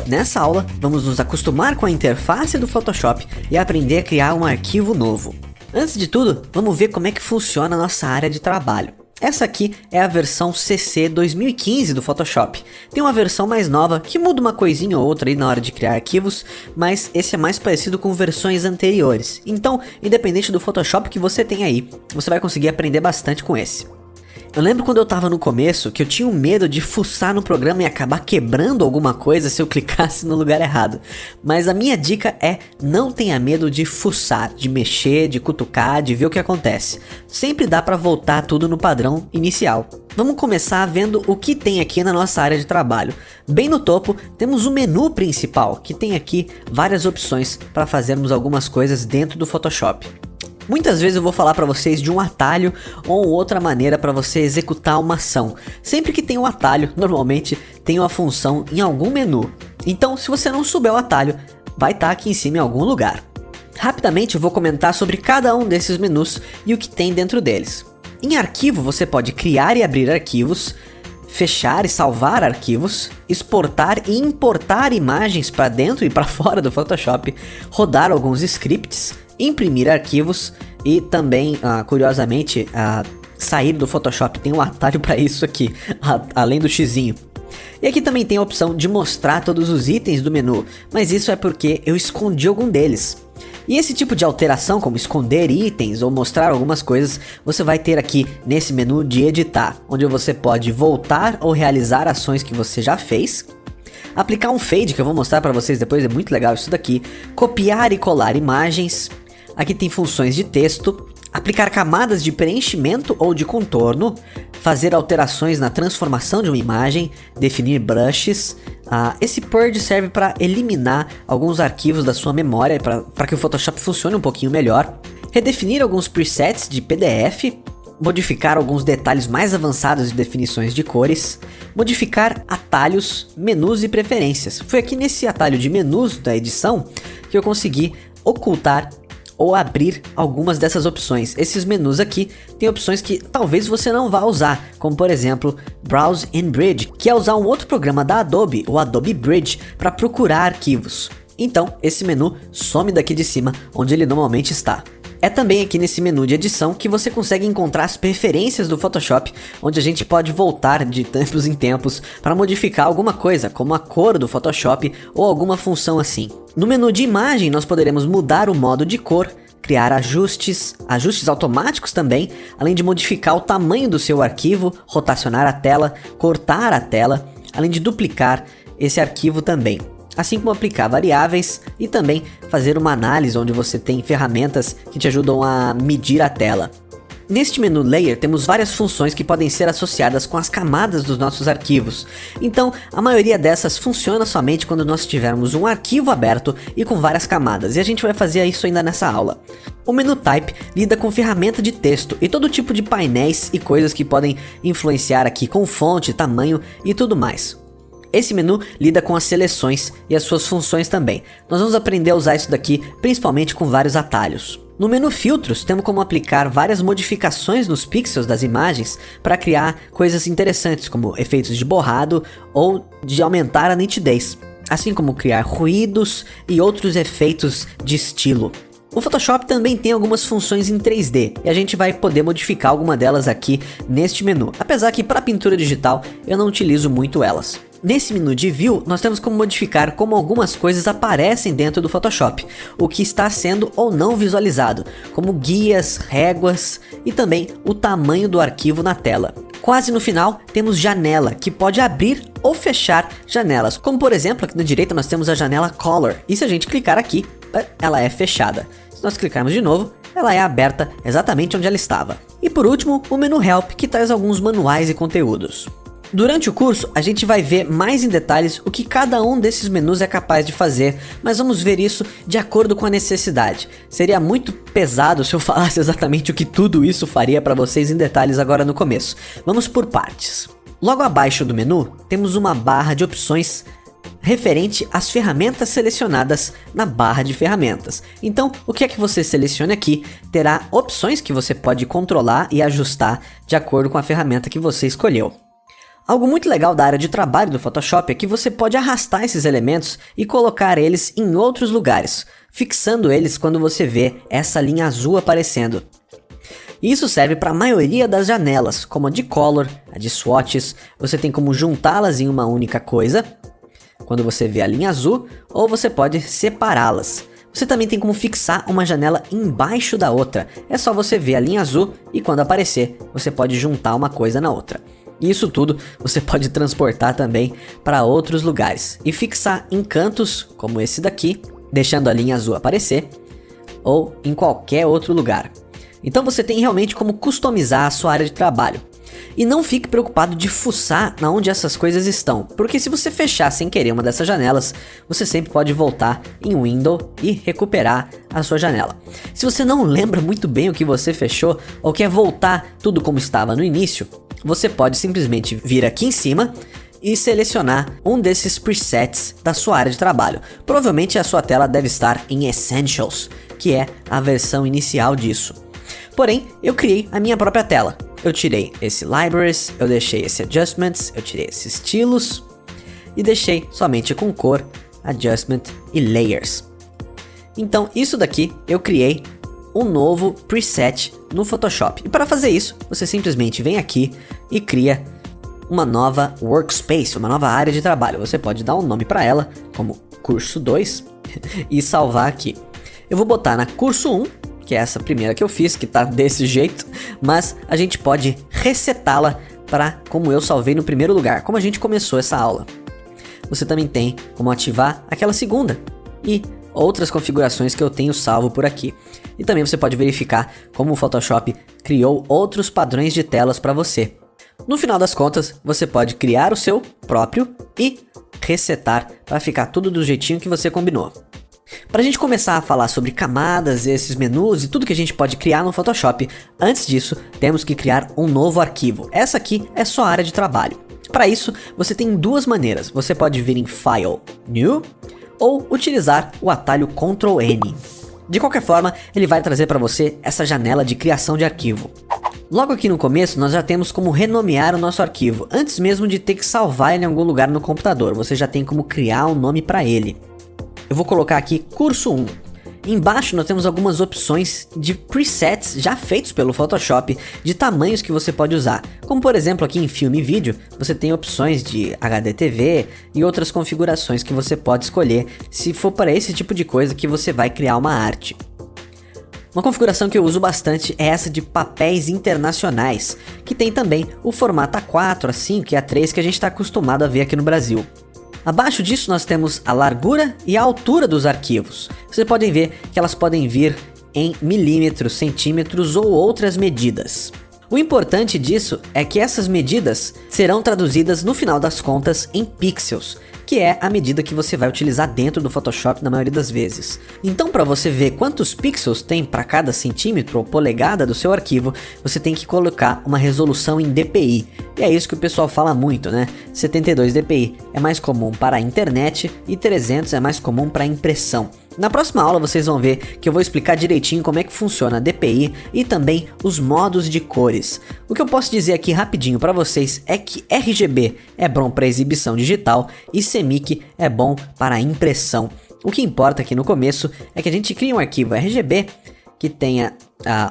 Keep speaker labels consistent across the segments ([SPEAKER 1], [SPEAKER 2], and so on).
[SPEAKER 1] Nessa aula, vamos nos acostumar com a interface do Photoshop e aprender a criar um arquivo novo. Antes de tudo, vamos ver como é que funciona a nossa área de trabalho. Essa aqui é a versão CC 2015 do Photoshop. Tem uma versão mais nova que muda uma coisinha ou outra aí na hora de criar arquivos, mas esse é mais parecido com versões anteriores. Então, independente do Photoshop que você tem aí, você vai conseguir aprender bastante com esse. Eu lembro quando eu tava no começo que eu tinha um medo de fuçar no programa e acabar quebrando alguma coisa se eu clicasse no lugar errado. Mas a minha dica é: não tenha medo de fuçar, de mexer, de cutucar, de ver o que acontece. Sempre dá pra voltar tudo no padrão inicial. Vamos começar vendo o que tem aqui na nossa área de trabalho. Bem no topo temos o menu principal, que tem aqui várias opções para fazermos algumas coisas dentro do Photoshop. Muitas vezes eu vou falar para vocês de um atalho ou outra maneira para você executar uma ação. Sempre que tem um atalho, normalmente tem uma função em algum menu. Então, se você não souber o atalho, vai estar aqui em cima em algum lugar. Rapidamente eu vou comentar sobre cada um desses menus e o que tem dentro deles. Em arquivo você pode criar e abrir arquivos, fechar e salvar arquivos, exportar e importar imagens para dentro e para fora do Photoshop, rodar alguns scripts, imprimir arquivos e também, curiosamente, sair do Photoshop. Tem um atalho para isso aqui, além do xizinho. E aqui também tem a opção de mostrar todos os itens do menu, mas isso é porque eu escondi algum deles. E esse tipo de alteração, como esconder itens ou mostrar algumas coisas, você vai ter aqui nesse menu de editar, onde você pode voltar ou realizar ações que você já fez, aplicar um fade, que eu vou mostrar para vocês depois, é muito legal isso daqui, copiar e colar imagens. Aqui tem funções de texto, aplicar camadas de preenchimento ou de contorno, fazer alterações na transformação de uma imagem, definir brushes. Esse Purge serve para eliminar alguns arquivos da sua memória, para que o Photoshop funcione um pouquinho melhor. Redefinir alguns presets de PDF, modificar alguns detalhes mais avançados de definições de cores, modificar atalhos, menus e preferências. Foi aqui nesse atalho de menus da edição que eu consegui ocultar ou abrir algumas dessas opções. Esses menus aqui tem opções que talvez você não vá usar, como por exemplo Browse in Bridge, que é usar um outro programa da Adobe, o Adobe Bridge, para procurar arquivos. Então esse menu some daqui de cima, onde ele normalmente está. É também aqui nesse menu de edição que você consegue encontrar as preferências do Photoshop, onde a gente pode voltar de tempos em tempos para modificar alguma coisa, como a cor do Photoshop ou alguma função assim. No menu de imagem nós poderemos mudar o modo de cor, criar ajustes automáticos também, além de modificar o tamanho do seu arquivo, rotacionar a tela, cortar a tela, além de duplicar esse arquivo também. Assim como aplicar variáveis e também fazer uma análise onde você tem ferramentas que te ajudam a medir a tela. Neste menu Layer temos várias funções que podem ser associadas com as camadas dos nossos arquivos. Então a maioria dessas funciona somente quando nós tivermos um arquivo aberto e com várias camadas, e a gente vai fazer isso ainda nessa aula. O menu Type lida com ferramenta de texto e todo tipo de painéis e coisas que podem influenciar aqui com fonte, tamanho e tudo mais. Esse menu lida com as seleções e as suas funções também. Nós vamos aprender a usar isso daqui principalmente com vários atalhos. No menu Filtros temos como aplicar várias modificações nos pixels das imagens para criar coisas interessantes, como efeitos de borrado ou de aumentar a nitidez, assim como criar ruídos e outros efeitos de estilo. O Photoshop também tem algumas funções em 3D e a gente vai poder modificar alguma delas aqui neste menu, apesar que para pintura digital eu não utilizo muito elas. Nesse menu de View, nós temos como modificar como algumas coisas aparecem dentro do Photoshop, o que está sendo ou não visualizado, como guias, réguas e também o tamanho do arquivo na tela. Quase no final, temos janela, que pode abrir ou fechar janelas, como por exemplo, aqui na direita nós temos a janela Color, e se a gente clicar aqui, ela é fechada. Se nós clicarmos de novo, ela é aberta exatamente onde ela estava. E por último, o menu Help, que traz alguns manuais e conteúdos. Durante o curso, a gente vai ver mais em detalhes o que cada um desses menus é capaz de fazer, mas vamos ver isso de acordo com a necessidade. Seria muito pesado se eu falasse exatamente o que tudo isso faria para vocês em detalhes agora no começo. Vamos por partes. Logo abaixo do menu, temos uma barra de opções referente às ferramentas selecionadas na barra de ferramentas. Então, o que é que você selecione aqui, terá opções que você pode controlar e ajustar de acordo com a ferramenta que você escolheu. Algo muito legal da área de trabalho do Photoshop é que você pode arrastar esses elementos e colocar eles em outros lugares, fixando eles quando você vê essa linha azul aparecendo. Isso serve para a maioria das janelas, como a de Color, a de Swatches, você tem como juntá-las em uma única coisa, quando você vê a linha azul, ou você pode separá-las. Você também tem como fixar uma janela embaixo da outra, é só você ver a linha azul e quando aparecer, você pode juntar uma coisa na outra. E isso tudo você pode transportar também para outros lugares e fixar em cantos, como esse daqui, deixando a linha azul aparecer, ou em qualquer outro lugar. Então você tem realmente como customizar a sua área de trabalho. E não fique preocupado de fuçar na onde essas coisas estão, porque se você fechar sem querer uma dessas janelas, você sempre pode voltar em Window e recuperar a sua janela. Se você não lembra muito bem o que você fechou, ou quer voltar tudo como estava no início, você pode simplesmente vir aqui em cima e selecionar um desses presets da sua área de trabalho. Provavelmente a sua tela deve estar em Essentials, que é a versão inicial disso. Porém, eu criei a minha própria tela. Eu tirei esse Libraries, eu deixei esse Adjustments, eu tirei esses estilos e deixei somente com cor, Adjustment e Layers. Então isso daqui eu criei um novo preset no Photoshop. E para fazer isso, você simplesmente vem aqui e cria uma nova workspace, uma nova área de trabalho. Você pode dar um nome para ela, como Curso 2, e salvar aqui. Eu vou botar na Curso 1, que é essa primeira que eu fiz, que tá desse jeito, mas a gente pode resetá-la para como eu salvei no primeiro lugar, como a gente começou essa aula. Você também tem como ativar aquela segunda e outras configurações que eu tenho salvo por aqui. E também você pode verificar como o Photoshop criou outros padrões de telas para você. No final das contas, você pode criar o seu próprio e resetar para ficar tudo do jeitinho que você combinou. Para a gente começar a falar sobre camadas, esses menus e tudo que a gente pode criar no Photoshop, antes disso, temos que criar um novo arquivo. Essa aqui é sua área de trabalho. Para isso, você tem duas maneiras. Você pode vir em File, New, ou utilizar o atalho Ctrl N. De qualquer forma, ele vai trazer para você essa janela de criação de arquivo. Logo aqui no começo, nós já temos como renomear o nosso arquivo, antes mesmo de ter que salvar ele em algum lugar no computador. Você já tem como criar um nome para ele. Eu vou colocar aqui Curso 1. Embaixo nós temos algumas opções de presets já feitos pelo Photoshop de tamanhos que você pode usar. Como por exemplo aqui em Filme e Vídeo, você tem opções de HDTV e outras configurações que você pode escolher se for para esse tipo de coisa que você vai criar uma arte. Uma configuração que eu uso bastante é essa de papéis internacionais, que tem também o formato A4, A5 e A3 que a gente está acostumado a ver aqui no Brasil. Abaixo disso nós temos a largura e a altura dos arquivos. Vocês podem ver que elas podem vir em milímetros, centímetros ou outras medidas. O importante disso é que essas medidas serão traduzidas no final das contas em pixels, que é a medida que você vai utilizar dentro do Photoshop na maioria das vezes. Então para você ver quantos pixels tem para cada centímetro ou polegada do seu arquivo, você tem que colocar uma resolução em dpi. E é isso que o pessoal fala muito, né? 72 dpi é mais comum para a internet e 300 é mais comum para impressão. Na próxima aula vocês vão ver que eu vou explicar direitinho como é que funciona a DPI e também os modos de cores. O que eu posso dizer aqui rapidinho para vocês é que RGB é bom para exibição digital e CMYK é bom para impressão. O que importa aqui no começo é que a gente cria um arquivo RGB que tenha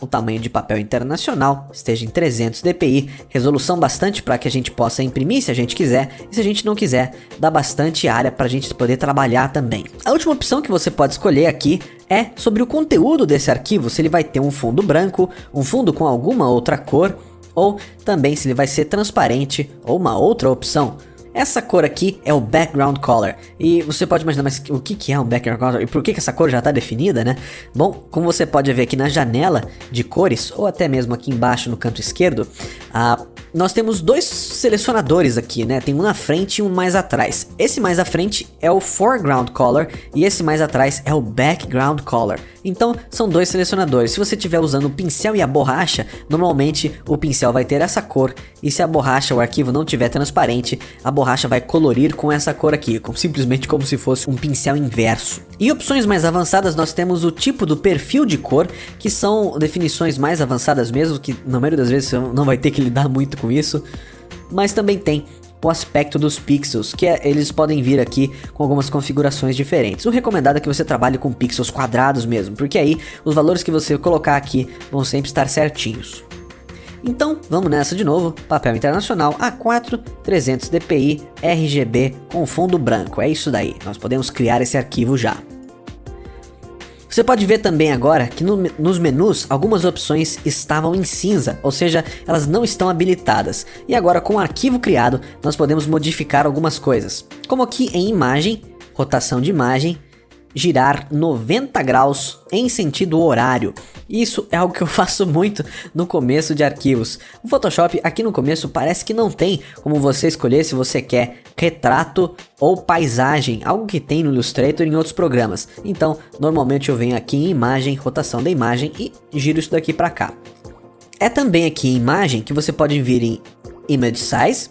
[SPEAKER 1] o tamanho de papel internacional, esteja em 300 dpi, resolução bastante para que a gente possa imprimir se a gente quiser, e se a gente não quiser, dá bastante área para a gente poder trabalhar também. A última opção que você pode escolher aqui é sobre o conteúdo desse arquivo, se ele vai ter um fundo branco, um fundo com alguma outra cor, ou também se ele vai ser transparente ou uma outra opção. Essa cor aqui é o Background Color, e você pode imaginar, mas o que é um Background Color e por que essa cor já está definida, né? Bom, como você pode ver aqui na janela de cores, ou até mesmo aqui embaixo no canto esquerdo, nós temos dois selecionadores aqui, né? Tem um na frente e um mais atrás. Esse mais à frente é o Foreground Color e esse mais atrás é o Background Color. Então, são dois selecionadores. Se você estiver usando o pincel e a borracha, normalmente o pincel vai ter essa cor, e se a borracha, o arquivo não tiver transparente, a borracha vai colorir com essa cor aqui, simplesmente como se fosse um pincel inverso. Em opções mais avançadas, nós temos o tipo do perfil de cor, que são definições mais avançadas mesmo, que na maioria das vezes você não vai ter que lidar muito com isso. mas também tem o aspecto dos pixels, que eles podem vir aqui com algumas configurações diferentes. O recomendado é que você trabalhe com pixels quadrados mesmo, porque aí os valores que você colocar aqui vão sempre estar certinhos. Então vamos nessa de novo, papel internacional A4 300 dpi RGB com fundo branco, é isso daí, nós podemos criar esse arquivo já. Você pode ver também agora que nos menus algumas opções estavam em cinza, ou seja, elas não estão habilitadas. E agora com o arquivo criado, nós podemos modificar algumas coisas. Como aqui em imagem, rotação de imagem, girar 90 graus em sentido horário. Isso é algo que eu faço muito no começo de arquivos. O Photoshop aqui no começo parece que não tem como você escolher se você quer retrato ou paisagem, algo que tem no Illustrator e em outros programas. Então, normalmente eu venho aqui em imagem, rotação da imagem e giro isso daqui para cá. É também aqui em imagem que você pode vir em Image Size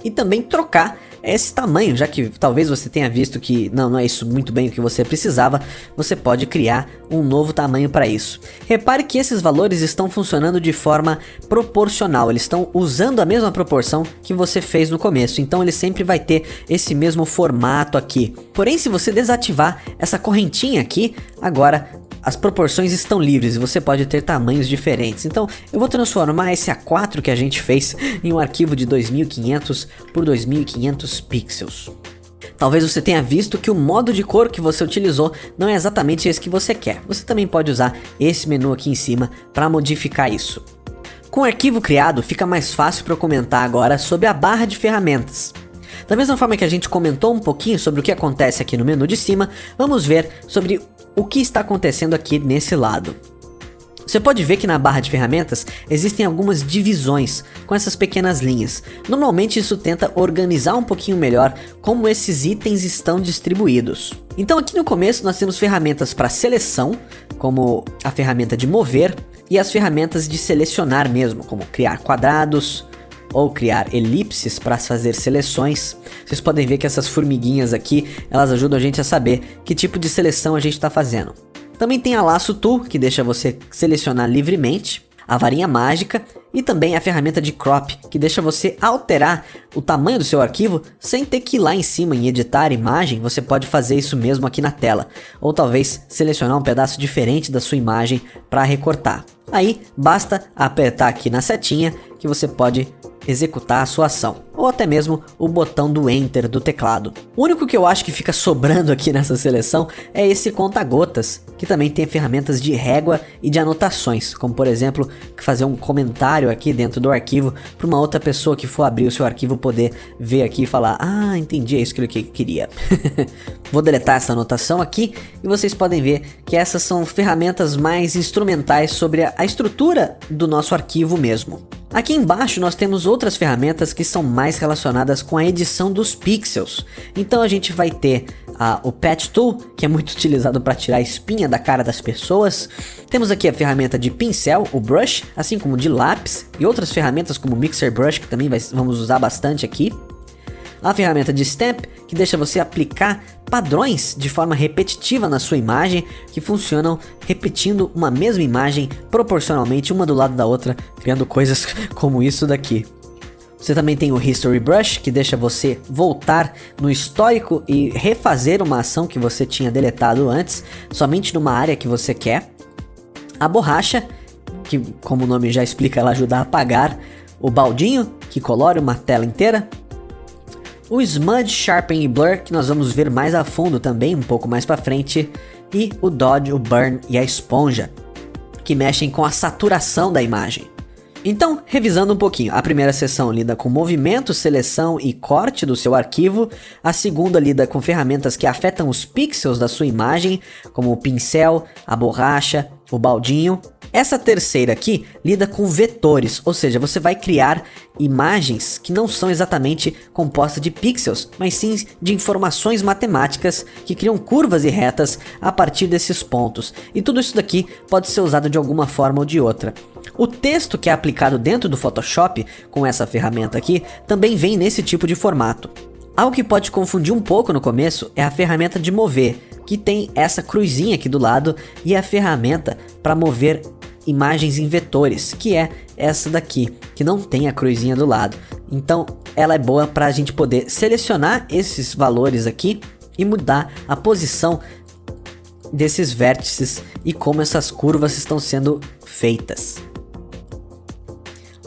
[SPEAKER 1] e também trocar esse tamanho, já que talvez você tenha visto que não é isso muito bem o que você precisava, você pode criar um novo tamanho para isso. Repare que esses valores estão funcionando de forma proporcional, eles estão usando a mesma proporção que você fez no começo, então ele sempre vai ter esse mesmo formato aqui. Porém, se você desativar essa correntinha aqui, agora as proporções estão livres e você pode ter tamanhos diferentes. Então eu vou transformar esse A4 que a gente fez em um arquivo de 2500 por 2500 pixels. Talvez você tenha visto que o modo de cor que você utilizou não é exatamente esse que você quer. Você também pode usar esse menu aqui em cima para modificar isso. Com o arquivo criado, fica mais fácil para eu comentar agora sobre a barra de ferramentas. Da mesma forma que a gente comentou um pouquinho sobre o que acontece aqui no menu de cima, vamos ver sobre o que está acontecendo aqui nesse lado. Você pode ver que na barra de ferramentas existem algumas divisões com essas pequenas linhas. Normalmente isso tenta organizar um pouquinho melhor como esses itens estão distribuídos. Então aqui no começo nós temos ferramentas para seleção, como a ferramenta de mover, e as ferramentas de selecionar mesmo, como criar quadrados ou criar elipses para fazer seleções. Vocês podem ver que essas formiguinhas aqui, elas ajudam a gente a saber que tipo de seleção a gente está fazendo. Também tem a Lasso Tool, que deixa você selecionar livremente, a varinha mágica e também a ferramenta de Crop, que deixa você alterar o tamanho do seu arquivo sem ter que ir lá em cima em editar imagem. Você pode fazer isso mesmo aqui na tela, ou talvez selecionar um pedaço diferente da sua imagem para recortar. Aí basta apertar aqui na setinha que você pode executar a sua ação, ou até mesmo o botão do Enter do teclado. O único que eu acho que fica sobrando aqui nessa seleção é esse conta-gotas, que também tem ferramentas de régua e de anotações, como por exemplo, fazer um comentário aqui dentro do arquivo para uma outra pessoa que for abrir o seu arquivo poder ver aqui e falar: ah, entendi, é isso que eu queria. Vou deletar essa anotação aqui e vocês podem ver que essas são ferramentas mais instrumentais sobre a estrutura do nosso arquivo mesmo. Aqui embaixo nós temos outras ferramentas que são mais relacionadas com a edição dos pixels. Então a gente vai ter o Patch Tool, que é muito utilizado para tirar a espinha da cara das pessoas. Temos aqui a ferramenta de pincel, o Brush, assim como de lápis, e outras ferramentas como o Mixer Brush, que também vamos usar bastante aqui. A ferramenta de Stamp, que deixa você aplicar padrões de forma repetitiva na sua imagem, que funcionam repetindo uma mesma imagem proporcionalmente uma do lado da outra, criando coisas como isso daqui. Você também tem o History Brush, que deixa você voltar no histórico e refazer uma ação que você tinha deletado antes, somente numa área que você quer. A borracha, que como o nome já explica, ela ajuda a apagar. O baldinho, que colore uma tela inteira. O Smudge, Sharpen e Blur, que nós vamos ver mais a fundo também, um pouco mais pra frente. E o Dodge, o Burn e a Esponja, que mexem com a saturação da imagem. Então, revisando um pouquinho, a primeira seção lida com movimento, seleção e corte do seu arquivo. A segunda lida com ferramentas que afetam os pixels da sua imagem, como o pincel, a borracha, o baldinho. Essa terceira aqui lida com vetores, ou seja, você vai criar imagens que não são exatamente compostas de pixels, mas sim de informações matemáticas que criam curvas e retas a partir desses pontos. E tudo isso daqui pode ser usado de alguma forma ou de outra. O texto que é aplicado dentro do Photoshop com essa ferramenta aqui também vem nesse tipo de formato. Algo que pode confundir um pouco no começo é a ferramenta de mover, que tem essa cruzinha aqui do lado e a ferramenta para mover imagens em vetores, que é essa daqui, que não tem a cruzinha do lado. Então ela é boa para a gente poder selecionar esses valores aqui e mudar a posição desses vértices e como essas curvas estão sendo feitas.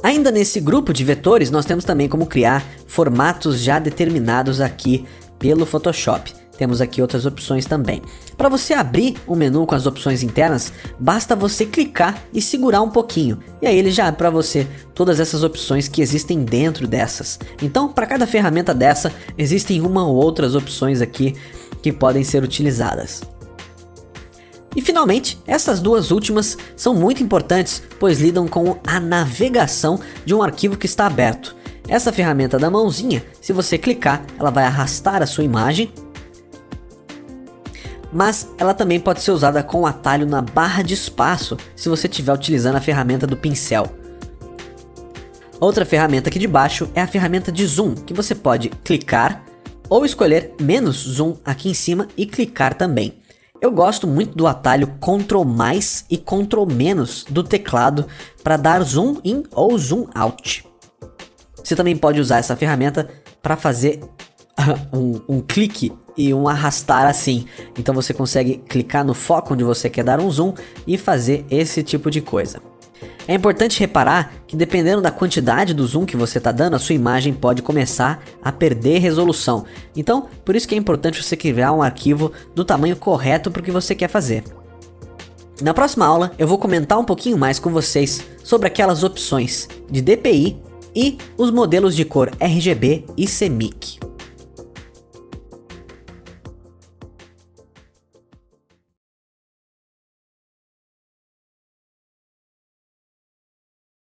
[SPEAKER 1] Ainda nesse grupo de vetores, nós temos também como criar formatos já determinados aqui pelo Photoshop. Temos aqui outras opções também. Para você abrir o menu com as opções internas, basta você clicar e segurar um pouquinho. E aí ele já abre para você todas essas opções que existem dentro dessas. Então, para cada ferramenta dessa, existem uma ou outras opções aqui que podem ser utilizadas. E finalmente, essas duas últimas são muito importantes, pois lidam com a navegação de um arquivo que está aberto. Essa ferramenta da mãozinha, se você clicar, ela vai arrastar a sua imagem, mas ela também pode ser usada com o atalho na barra de espaço, se você estiver utilizando a ferramenta do pincel. Outra ferramenta aqui de baixo é a ferramenta de zoom, que você pode clicar ou escolher menos zoom aqui em cima e clicar também. Eu gosto muito do atalho Ctrl+ e Ctrl- do teclado para dar zoom in ou zoom out. Você também pode usar essa ferramenta para fazer um clique e um arrastar assim. Então você consegue clicar no foco onde você quer dar um zoom e fazer esse tipo de coisa. É importante reparar que dependendo da quantidade do zoom que você está dando, a sua imagem pode começar a perder resolução. Então, por isso que é importante você criar um arquivo do tamanho correto para o que você quer fazer. Na próxima aula, eu vou comentar um pouquinho mais com vocês sobre aquelas opções de DPI e os modelos de cor RGB e CMYK.